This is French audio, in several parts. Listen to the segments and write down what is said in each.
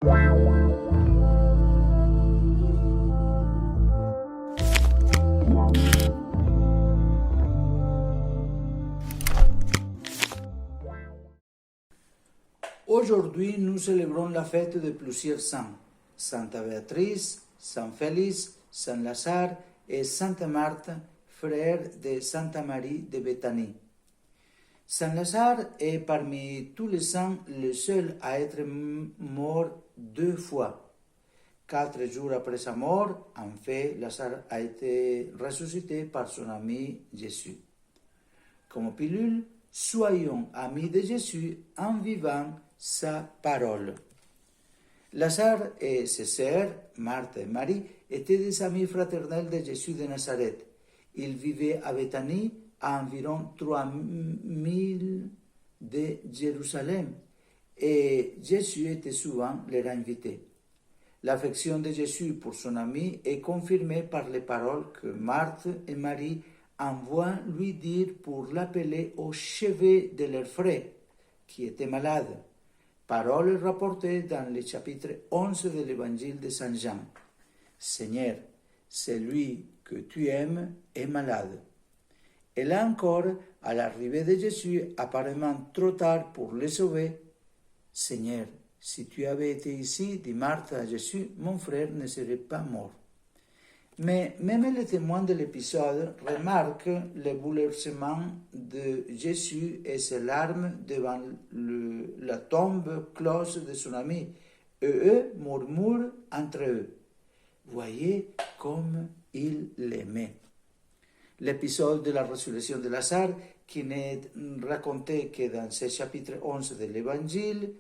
Aujourd'hui, nous célébrons la fête de plusieurs saints. Sainte Béatrice, Saint Félix, Saint Lazare et Sainte Marthe, frère de Sainte Marie de Béthanie. Saint Lazare est parmi tous les saints le seul à être mort 2 fois. 4 jours après sa mort, en fait, Lazare a été ressuscité par son ami Jésus. Comme pilule, soyons amis de Jésus en vivant sa parole. Lazare et ses sœurs, Marthe et Marie, étaient des amis fraternels de Jésus de Nazareth. Ils vivaient à Béthanie, à environ 3000 de Jérusalem, et Jésus était souvent leur invité. L'affection de Jésus pour son ami est confirmée par les paroles que Marthe et Marie envoient lui dire pour l'appeler au chevet de leur frère, qui était malade. Paroles rapportées dans le chapitre 11 de l'évangile de Saint Jean. Seigneur, celui que tu aimes est malade. Et là encore, à l'arrivée de Jésus, apparemment trop tard pour le sauver, Seigneur, si tu avais été ici, dit Marthe à Jésus, mon frère ne serait pas mort. Mais même les témoins de l'épisode remarquent le bouleversement de Jésus et ses larmes devant la tombe close de son ami. Et eux murmurent entre eux. Voyez comme il l'aimait. L'épisode de la résurrection de Lazare, qui n'est raconté que dans ce chapitre 11 de l'Évangile,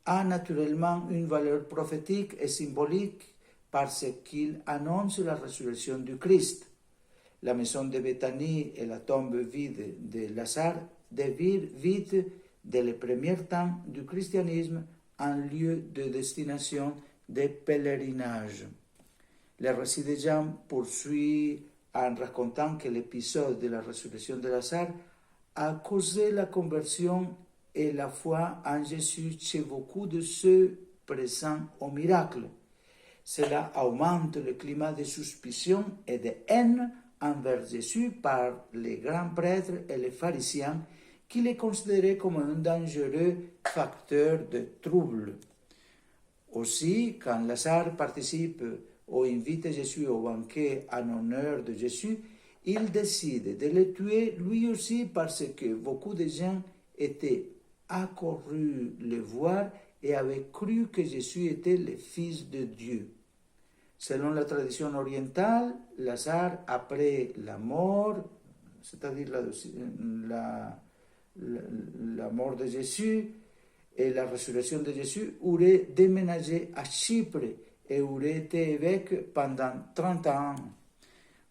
a naturellement une valeur prophétique et symbolique parce qu'il annonce la résurrection du Christ. La maison de Béthanie et la tombe vide de Lazare devirent vite, dès les premiers temps du christianisme, un lieu de destination de pèlerinage. Le récit de Jean poursuit en racontant que l'épisode de la résurrection de Lazare a causé la conversion et la foi en Jésus chez beaucoup de ceux présents au miracle. Cela augmente le climat de suspicion et de haine envers Jésus par les grands prêtres et les pharisiens qui les considéraient comme un dangereux facteur de trouble. Aussi, quand Lazare participe ou invite Jésus au banquet en honneur de Jésus, il décide de le tuer lui aussi parce que beaucoup de gens étaient accourus le voir et avaient cru que Jésus était le Fils de Dieu. Selon la tradition orientale, Lazare, après la mort, c'est-à-dire la mort de Jésus et la résurrection de Jésus, aurait déménagé à Chypre et aurait été évêque pendant 30 ans.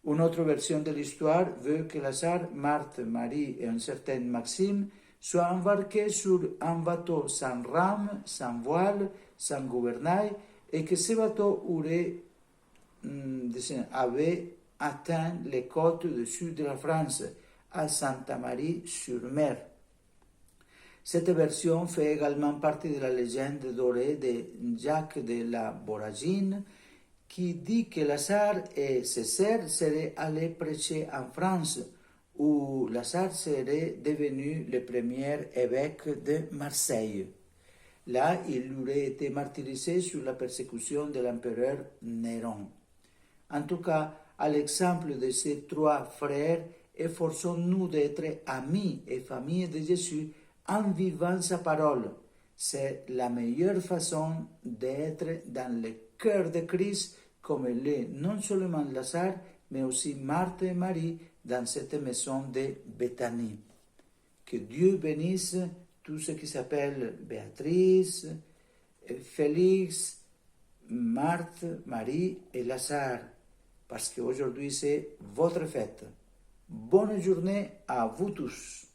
Une autre version de l'histoire veut que Lazare, Marthe, Marie et un certain Maxime soient embarqués sur un bateau sans rame, sans voile, sans gouvernail, et que ce bateau avait atteint les côtes du sud de la France, à Santa Marie-sur-Mer. Cette version fait également partie de la légende dorée de Jacques de la Voragine, qui dit que Lazare et ses sœurs seraient allés prêcher en France, où Lazare serait devenu le premier évêque de Marseille. Là, il aurait été martyrisé sous la persécution de l'empereur Néron. En tout cas, à l'exemple de ces 3 frères, efforçons-nous d'être amis et famille de Jésus en vivant sa parole. C'est la meilleure façon d'être dans le cœur de Christ, comme l'est non seulement Lazare, mais aussi Marthe et Marie dans cette maison de Béthanie. Que Dieu bénisse tout ce qui s'appelle Béatrice, Félix, Marthe, Marie et Lazare, parce qu'aujourd'hui c'est votre fête. Bonne journée à vous tous.